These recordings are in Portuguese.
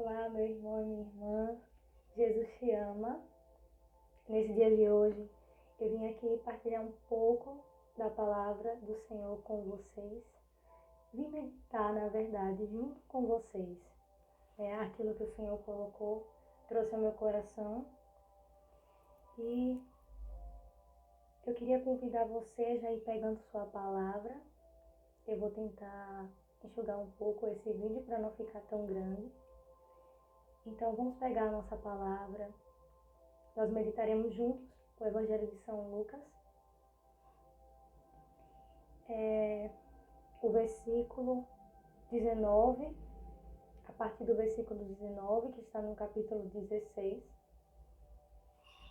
Olá, meu irmão e minha irmã. Jesus te ama. Nesse dia de hoje, eu vim aqui partilhar um pouco da palavra do Senhor com vocês. Vim meditar, na verdade, junto com vocês. Aquilo que o Senhor colocou, trouxe ao meu coração. E eu queria convidar você já ir pegando sua palavra. Eu vou tentar enxugar um pouco esse vídeo para não ficar tão grande. Então vamos pegar a nossa palavra. Nós meditaremos juntos o Evangelho de São Lucas. O versículo 19, a partir do versículo 19, que está no capítulo 16,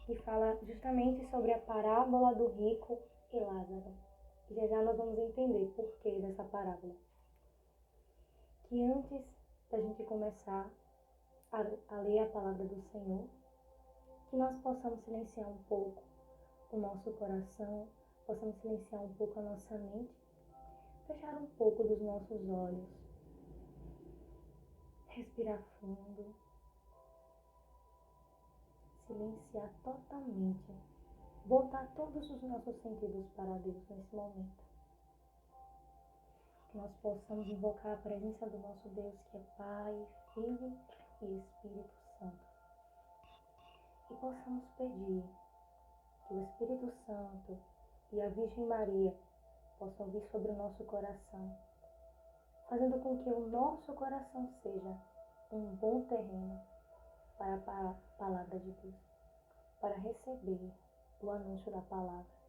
que fala justamente sobre a parábola do rico e Lázaro. Já já nós vamos entender o porquê dessa parábola. Que antes da gente começar a ler a palavra do Senhor, que nós possamos silenciar um pouco o nosso coração, possamos silenciar um pouco a nossa mente, fechar um pouco dos nossos olhos, respirar fundo, silenciar totalmente, voltar todos os nossos sentidos para Deus nesse momento. Que nós possamos invocar a presença do nosso Deus, que é Pai, Filho e Espírito Santo. E possamos pedir que o Espírito Santo e a Virgem Maria possam vir sobre o nosso coração, fazendo com que o nosso coração seja um bom terreno para a palavra de Deus, para receber o anúncio da palavra.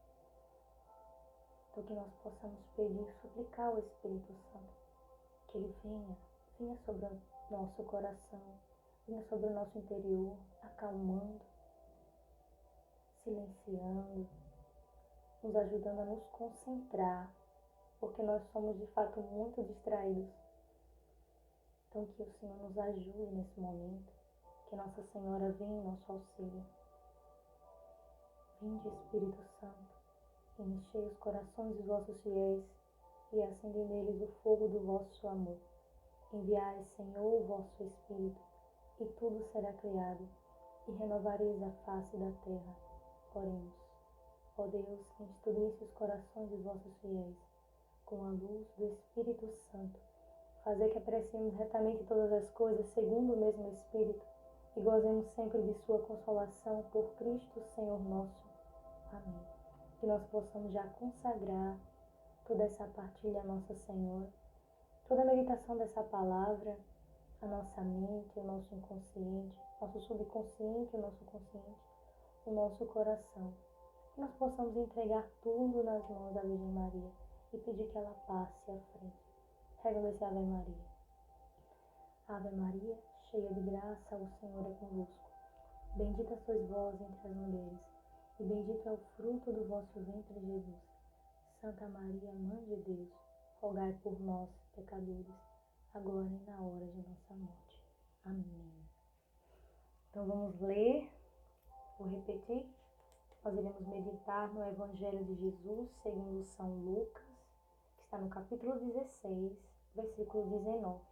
Então que nós possamos pedir e suplicar ao Espírito Santo que Ele venha sobre o nosso coração, venha sobre o nosso interior, acalmando, silenciando, nos ajudando a nos concentrar, porque nós somos de fato muito distraídos. Então que o Senhor nos ajude nesse momento, que Nossa Senhora venha em nosso auxílio. Vinde, Espírito Santo, enchei os corações dos vossos fiéis e acendei neles o fogo do vosso amor. Enviai, Senhor, o vosso Espírito, e tudo será criado, e renovareis a face da terra. Oremos. Ó Deus, que instruísse os corações dos vossos fiéis, com a luz do Espírito Santo, fazer que apreciemos retamente todas as coisas segundo o mesmo Espírito, e gozemos sempre de sua consolação por Cristo, Senhor nosso. Amém. Que nós possamos já consagrar toda essa partilha à Nossa Senhora, toda a meditação dessa palavra, a nossa mente, o nosso inconsciente, nosso subconsciente, o nosso consciente, o nosso coração. Que nós possamos entregar tudo nas mãos da Virgem Maria e pedir que ela passe à frente. Rezando esse Ave Maria. Ave Maria, cheia de graça, o Senhor é convosco. Bendita sois vós entre as mulheres, e bendito é o fruto do vosso ventre, Jesus. Santa Maria, Mãe de Deus, rogai por nós, pecadores, agora e na hora de nossa morte. Amém. Então vamos ler, vou repetir. Nós iremos meditar no Evangelho de Jesus segundo São Lucas, que está no capítulo 16, versículo 19.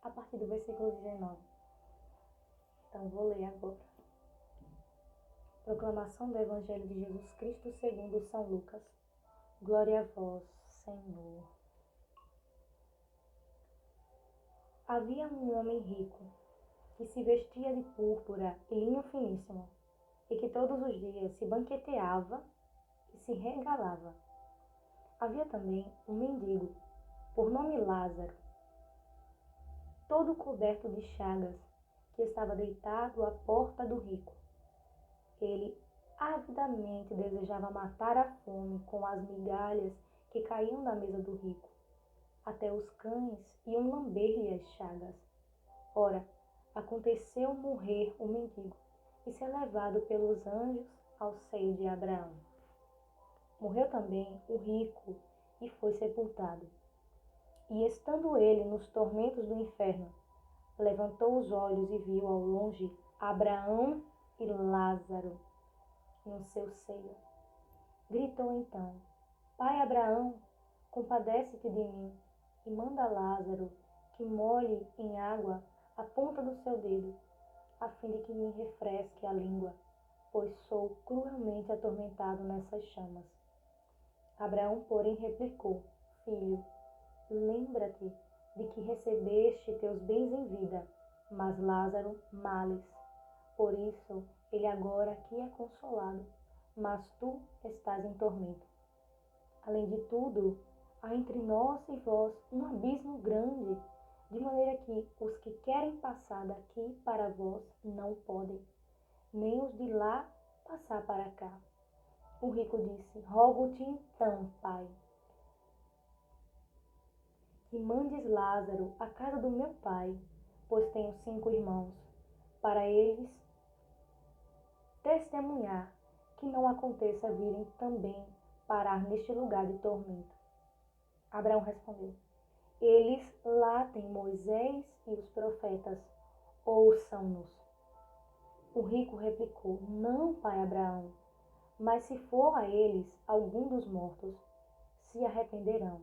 A partir do versículo 19. Então vou ler agora. Proclamação do Evangelho de Jesus Cristo segundo São Lucas. Glória a vós, Senhor. Havia um homem rico que se vestia de púrpura e linho finíssimo, e que todos os dias se banqueteava e se regalava. Havia também um mendigo, por nome Lázaro, todo coberto de chagas, que estava deitado à porta do rico. Ele avidamente desejava matar a fome com as migalhas que caíam da mesa do rico. Até os cães iam lamber-lhe as chagas. Ora, aconteceu morrer o mendigo e ser levado pelos anjos ao seio de Abraão. Morreu também o rico e foi sepultado. E estando ele nos tormentos do inferno, levantou os olhos e viu ao longe Abraão e Lázaro no seu seio. Gritou então: Pai Abraão, compadece-te de mim e manda Lázaro que molhe em água a ponta do seu dedo, a fim de que me refresque a língua, pois sou cruelmente atormentado nessas chamas. Abraão, porém, replicou: Filho, lembra-te de que recebeste teus bens em vida, mas Lázaro males. Por isso, ele agora aqui é consolado, mas tu estás em tormento. Além de tudo, há entre nós e vós um abismo grande, de maneira que os que querem passar daqui para vós não podem, nem os de lá passar para cá. O rico disse: Rogo-te então, pai, que mandes Lázaro à casa do meu pai, pois tenho 5 irmãos, para eles testemunhar, que não aconteça virem também parar neste lugar de tormento. Abraão respondeu: Eles lá têm Moisés e os profetas, ouçam-nos. O rico replicou: Não, pai Abraão, mas se for a eles algum dos mortos, se arrependerão.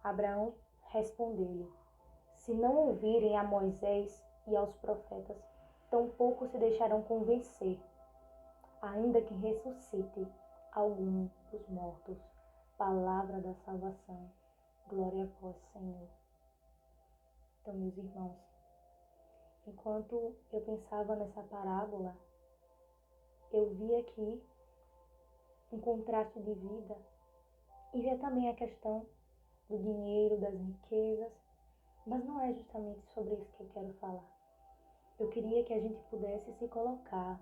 Abraão respondeu-lhe: Se não ouvirem a Moisés e aos profetas, tampouco se deixarão convencer, ainda que ressuscite algum dos mortos. Palavra da salvação. Glória a vós, Senhor. Então, meus irmãos, enquanto eu pensava nessa parábola, eu vi aqui um contraste de vida e via também a questão do dinheiro, das riquezas, mas não é justamente sobre isso que eu quero falar. Eu queria que a gente pudesse se colocar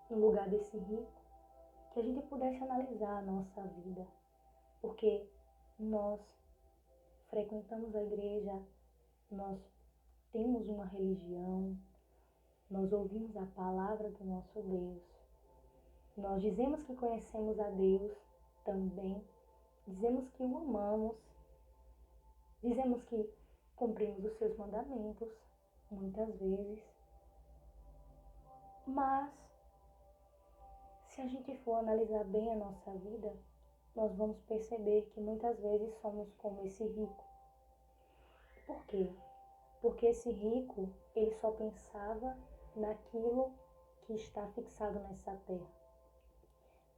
no lugar desse rico, que a gente pudesse analisar a nossa vida, porque nós frequentamos a igreja, nós temos uma religião, nós ouvimos a palavra do nosso Deus, nós dizemos que conhecemos a Deus também, dizemos que o amamos, dizemos que cumprimos os seus mandamentos, muitas vezes, mas se a gente for analisar bem a nossa vida, nós vamos perceber que muitas vezes somos como esse rico. Por quê? Porque esse rico, ele só pensava naquilo que está fixado nessa terra,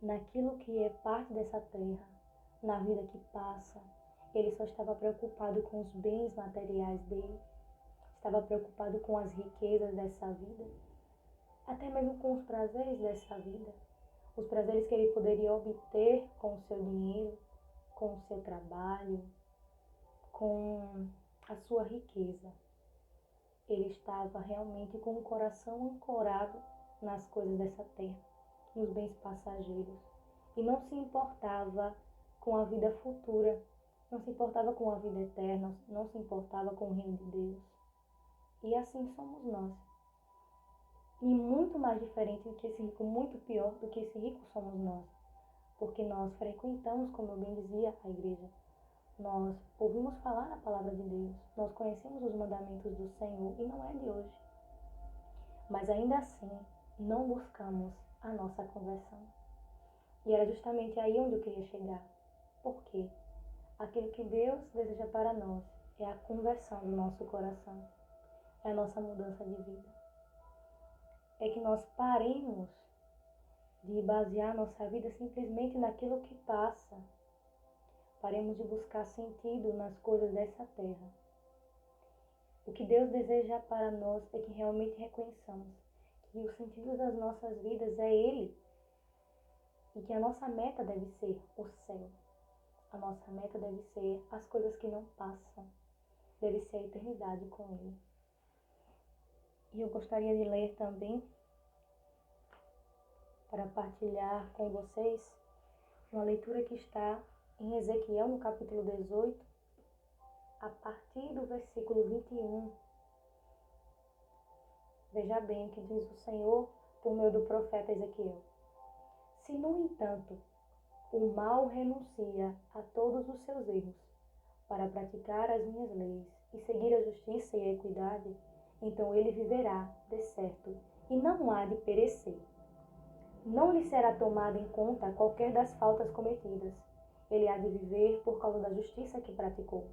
naquilo que é parte dessa terra, na vida que passa. Ele só estava preocupado com os bens materiais dele, estava preocupado com as riquezas dessa vida, até mesmo com os prazeres dessa vida, os prazeres que ele poderia obter com o seu dinheiro, com o seu trabalho, com a sua riqueza. Ele estava realmente com o coração ancorado nas coisas dessa terra, nos bens passageiros, e não se importava com a vida futura, não se importava com a vida eterna, não se importava com o reino de Deus. E assim somos nós. E muito mais diferente do que esse rico, muito pior do que esse rico somos nós. Porque nós frequentamos, como eu bem dizia, a igreja. Nós ouvimos falar a palavra de Deus. Nós conhecemos os mandamentos do Senhor e não é de hoje. Mas ainda assim, não buscamos a nossa conversão. E era justamente aí onde eu queria chegar. Por quê? Aquilo que Deus deseja para nós é a conversão do nosso coração. É a nossa mudança de vida. É que nós paremos de basear nossa vida simplesmente naquilo que passa. Paremos de buscar sentido nas coisas dessa terra. O que Deus deseja para nós é que realmente reconheçamos que o sentido das nossas vidas é Ele. E que a nossa meta deve ser o céu. A nossa meta deve ser as coisas que não passam. Deve ser a eternidade com Ele. E eu gostaria de ler também, para partilhar com vocês, uma leitura que está em Ezequiel, no capítulo 18, a partir do versículo 21. Veja bem o que diz o Senhor por meio do profeta Ezequiel. Se, no entanto, o mal renuncia a todos os seus erros, para praticar as minhas leis e seguir a justiça e a equidade, então ele viverá de certo e não há de perecer. Não lhe será tomada em conta qualquer das faltas cometidas. Ele há de viver por causa da justiça que praticou.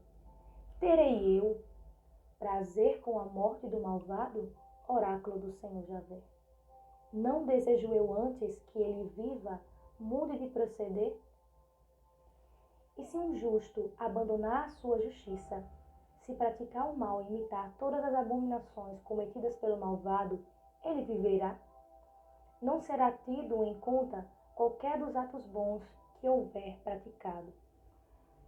Terei eu prazer com a morte do malvado? Oráculo do Senhor Javé. Não desejo eu antes que ele viva, mude de proceder? E se um justo abandonar a sua justiça, se praticar o mal e imitar todas as abominações cometidas pelo malvado, ele viverá? Não será tido em conta qualquer dos atos bons que houver praticado,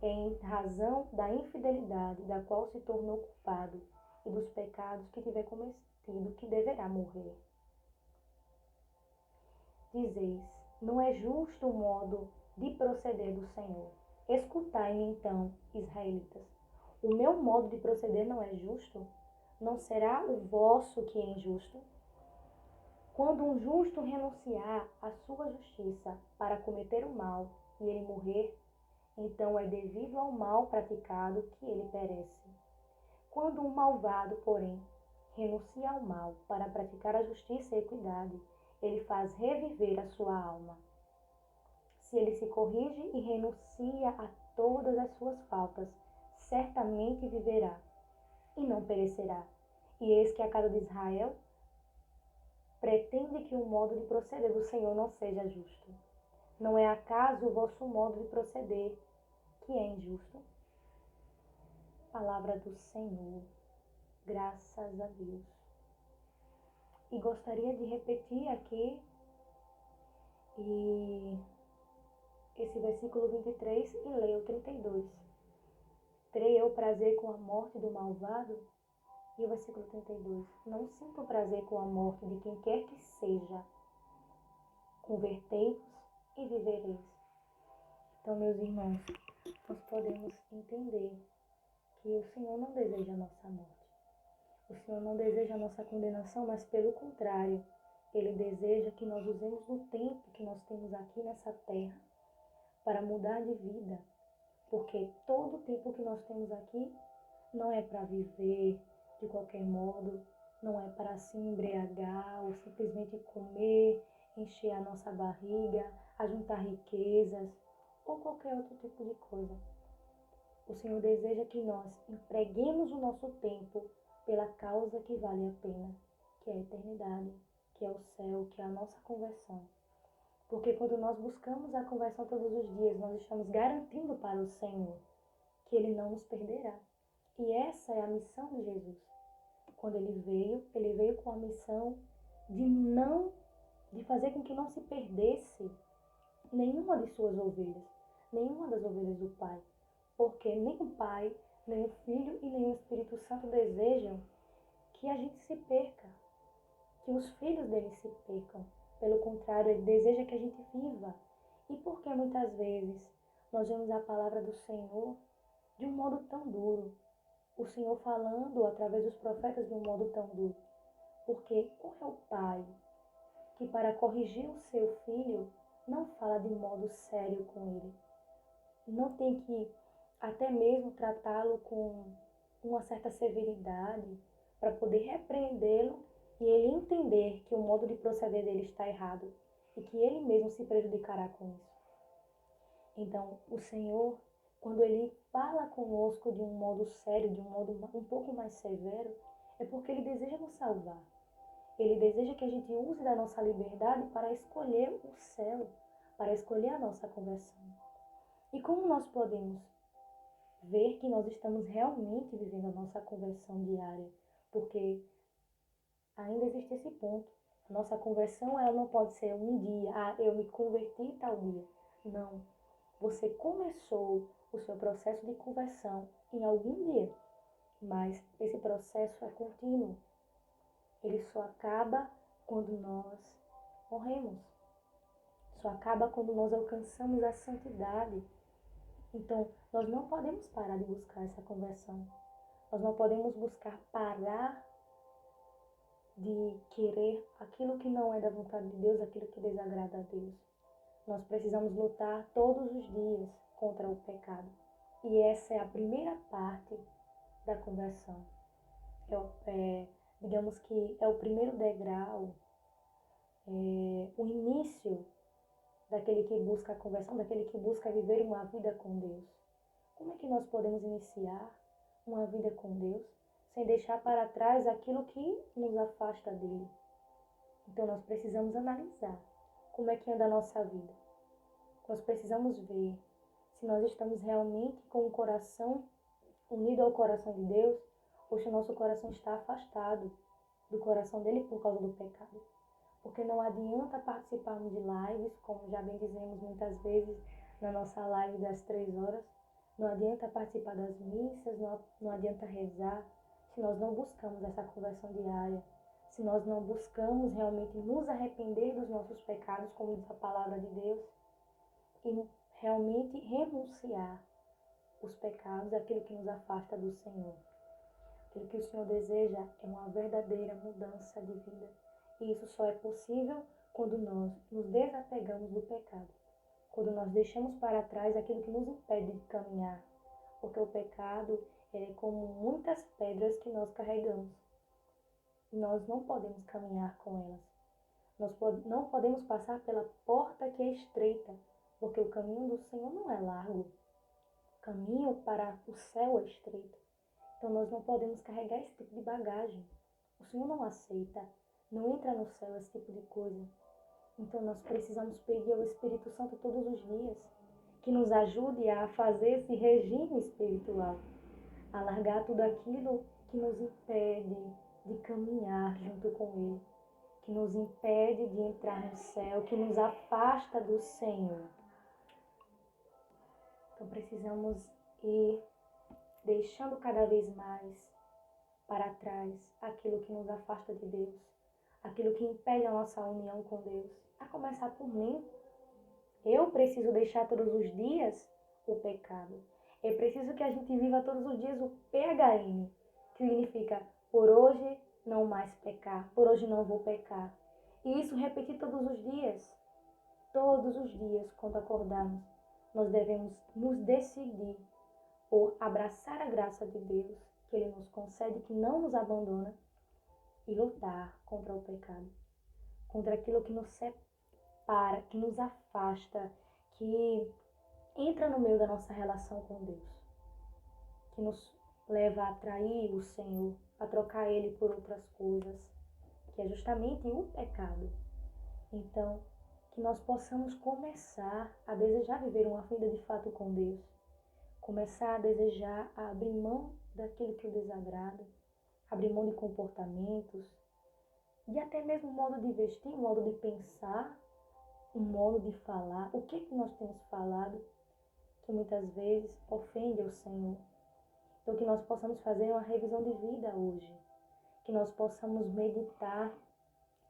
em razão da infidelidade da qual se tornou culpado e dos pecados que tiver cometido, que deverá morrer. Dizeis, não é justo o modo de proceder do Senhor. Escutai-me então, israelitas. O meu modo de proceder não é justo? Não será o vosso que é injusto? Quando um justo renunciar à sua justiça para cometer o mal e ele morrer, então é devido ao mal praticado que ele perece. Quando um malvado, porém, renuncia ao mal para praticar a justiça e a equidade, ele faz reviver a sua alma. Se ele se corrige e renuncia a todas as suas faltas, certamente viverá e não perecerá. E eis que a casa de Israel pretende que o modo de proceder do Senhor não seja justo. Não é acaso o vosso modo de proceder que é injusto? Palavra do Senhor. Graças a Deus. E gostaria de repetir aqui esse versículo 23 e ler o 32. Terei eu prazer com a morte do malvado? E o versículo 32. Não sinto prazer com a morte de quem quer que seja. Convertei-vos e vivereis. Então, meus irmãos, nós podemos entender que o Senhor não deseja a nossa morte. O Senhor não deseja a nossa condenação, mas pelo contrário, Ele deseja que nós usemos o tempo que nós temos aqui nessa terra para mudar de vida. Porque todo o tempo que nós temos aqui não é para viver de qualquer modo, não é para se embriagar ou simplesmente comer, encher a nossa barriga, ajuntar riquezas ou qualquer outro tipo de coisa. O Senhor deseja que nós empreguemos o nosso tempo pela causa que vale a pena, que é a eternidade, que é o céu, que é a nossa conversão. Porque quando nós buscamos a conversão todos os dias, nós estamos garantindo para o Senhor que Ele não nos perderá. E essa é a missão de Jesus. Quando Ele veio com a missão de fazer com que não se perdesse nenhuma de suas ovelhas, nenhuma das ovelhas do Pai. Porque nem o Pai, nem o Filho e nem o Espírito Santo desejam que a gente se perca, que os filhos dele se percam. Pelo contrário, ele deseja que a gente viva. E por que muitas vezes nós vemos a palavra do Senhor de um modo tão duro? O Senhor falando através dos profetas de um modo tão duro. Porque qual é o pai que para corrigir o seu filho não fala de modo sério com ele? Não tem que até mesmo tratá-lo com uma certa severidade para poder repreendê-lo e ele entender que o modo de proceder dele está errado e que ele mesmo se prejudicará com isso. Então, o Senhor, quando Ele fala conosco de um modo sério, de um modo um pouco mais severo, é porque Ele deseja nos salvar. Ele deseja que a gente use da nossa liberdade para escolher o céu, para escolher a nossa conversão. E como nós podemos ver que nós estamos realmente vivendo a nossa conversão diária? Porque ainda existe esse ponto. A nossa conversão, ela não pode ser um dia, eu me converti tal dia. Não. Você começou o seu processo de conversão em algum dia, mas esse processo é contínuo. Ele só acaba quando nós morremos. Só acaba quando nós alcançamos a santidade. Então, nós não podemos parar de buscar essa conversão. Nós não podemos buscar parar de querer aquilo que não é da vontade de Deus, aquilo que desagrada a Deus. Nós precisamos lutar todos os dias contra o pecado. E essa é a primeira parte da conversão. Digamos que é o primeiro degrau, o início daquele que busca a conversão, daquele que busca viver uma vida com Deus. Como é que nós podemos iniciar uma vida com Deus sem deixar para trás aquilo que nos afasta dele. Então nós precisamos analisar como é que anda a nossa vida. Nós precisamos ver se nós estamos realmente com o coração unido ao coração de Deus ou se o nosso coração está afastado do coração dele por causa do pecado. Porque não adianta participarmos de lives, como já bem dizemos muitas vezes na nossa live das 3 horas, não adianta participar das missas, não adianta rezar, se nós não buscamos essa conversão diária, se nós não buscamos realmente nos arrepender dos nossos pecados, como diz a palavra de Deus, e realmente renunciar os pecados, aquilo que nos afasta do Senhor. Aquilo que o Senhor deseja é uma verdadeira mudança de vida. E isso só é possível quando nós nos desapegamos do pecado. Quando nós deixamos para trás aquilo que nos impede de caminhar. Porque o pecado é como muitas pedras que nós carregamos. Nós não podemos caminhar com elas. Nós não podemos passar pela porta que é estreita. Porque o caminho do Senhor não é largo. O caminho para o céu é estreito. Então nós não podemos carregar esse tipo de bagagem. O Senhor não aceita. Não entra no céu esse tipo de coisa. Então nós precisamos pedir ao Espírito Santo todos os dias que nos ajude a fazer esse regime espiritual, a largar tudo aquilo que nos impede de caminhar junto com Ele, que nos impede de entrar no céu, que nos afasta do Senhor. Então precisamos ir deixando cada vez mais para trás aquilo que nos afasta de Deus, aquilo que impede a nossa união com Deus. A começar por mim. Eu preciso deixar todos os dias o pecado. É preciso que a gente viva todos os dias o PHM, que significa por hoje não mais pecar, por hoje não vou pecar. E isso repetir todos os dias. Todos os dias, quando acordarmos, nós devemos nos decidir por abraçar a graça de Deus, que Ele nos concede, que não nos abandona, e lutar contra o pecado, contra aquilo que nos separa, que nos afasta, que entra no meio da nossa relação com Deus, que nos leva a trair o Senhor, a trocar Ele por outras coisas, que é justamente o pecado. Então, que nós possamos começar a desejar viver uma vida de fato com Deus, começar a desejar a abrir mão daquilo que o desagrada, abrir mão de comportamentos, e até mesmo um modo de vestir, um modo de pensar, um modo de falar. O que nós temos falado que muitas vezes ofende ao Senhor? Então que nós possamos fazer uma revisão de vida hoje, que nós possamos meditar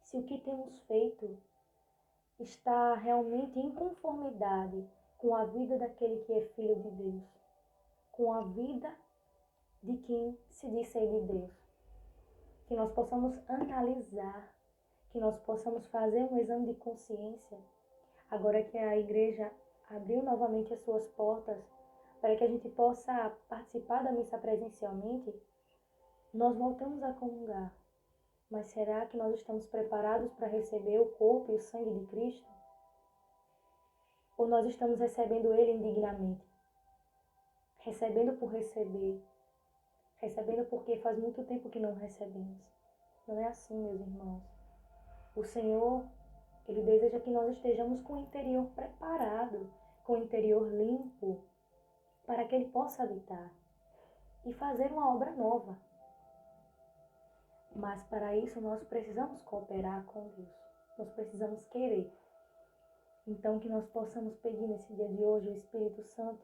se o que temos feito está realmente em conformidade com a vida daquele que é filho de Deus, com a vida de quem se diz ser de Deus. Que nós possamos analisar, que nós possamos fazer um exame de consciência, agora que a igreja abriu novamente as suas portas para que a gente possa participar da missa presencialmente, nós voltamos a comungar. Mas será que nós estamos preparados para receber o corpo e o sangue de Cristo? Ou nós estamos recebendo Ele indignamente? Recebendo por receber, recebendo porque faz muito tempo que não recebemos. Não é assim, meus irmãos. O Senhor, Ele deseja que nós estejamos com o interior preparado, com o interior limpo, para que Ele possa habitar e fazer uma obra nova. Mas para isso nós precisamos cooperar com Deus. Nós precisamos querer. Então que nós possamos pedir nesse dia de hoje o Espírito Santo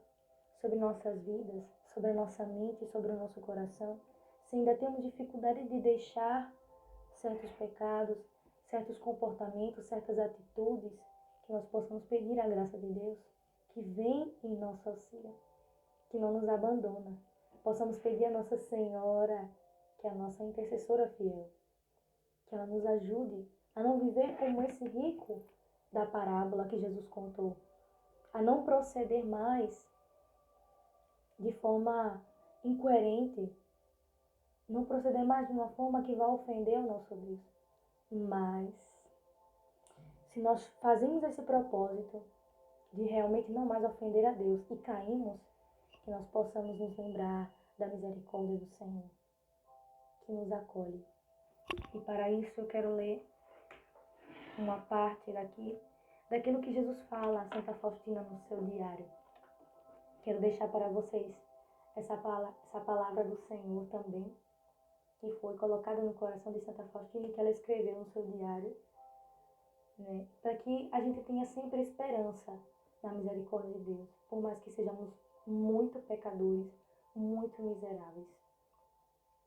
sobre nossas vidas, sobre a nossa mente, sobre o nosso coração. Se ainda temos dificuldade de deixar certos pecados, certos comportamentos, certas atitudes, que nós possamos pedir a graça de Deus, que vem em nosso auxílio, que não nos abandona. Possamos pedir a Nossa Senhora, que é a nossa intercessora fiel, que ela nos ajude a não viver como esse rico da parábola que Jesus contou, a não proceder mais de forma incoerente, não proceder mais de uma forma que vá ofender o nosso Deus. Mas, se nós fazemos esse propósito de realmente não mais ofender a Deus e caímos, que nós possamos nos lembrar da misericórdia do Senhor. que nos acolhe. E para isso eu quero ler uma parte daquilo que Jesus fala a Santa Faustina no seu diário. Quero deixar para vocês essa palavra do Senhor também, que foi colocada no coração de Santa Faustina e que ela escreveu no seu diário, né? Para que a gente tenha sempre esperança na misericórdia de Deus, por mais que sejamos muito pecadores, muito miseráveis.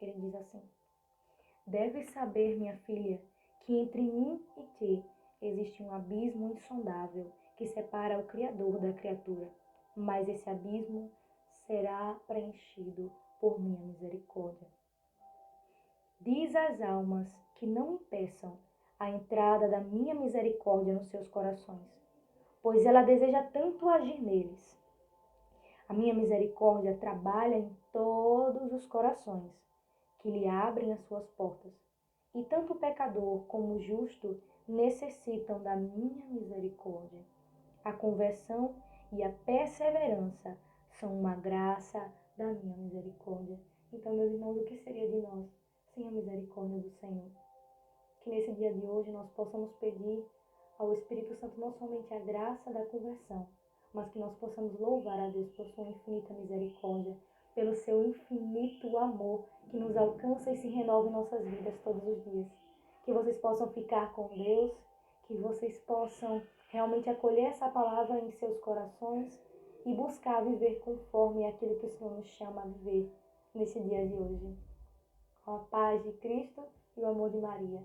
Ele diz assim: deves saber, minha filha, que entre mim e ti existe um abismo insondável que separa o Criador da criatura, mas esse abismo será preenchido por minha misericórdia. Diz às almas que não impeçam a entrada da minha misericórdia nos seus corações, pois ela deseja tanto agir neles. A minha misericórdia trabalha em todos os corações que lhe abrem as suas portas, e tanto o pecador como o justo necessitam da minha misericórdia. A conversão e a perseverança são uma graça da minha misericórdia. Então, meus irmãos, o que seria de nós sem a misericórdia do Senhor? Que nesse dia de hoje nós possamos pedir ao Espírito Santo não somente a graça da conversão, mas que nós possamos louvar a Deus por sua infinita misericórdia, pelo seu infinito amor que nos alcança e se renova em nossas vidas todos os dias. Que vocês possam ficar com Deus, que vocês possam realmente acolher essa palavra em seus corações e buscar viver conforme aquilo que o Senhor nos chama a viver nesse dia de hoje. Com a paz de Cristo e o amor de Maria.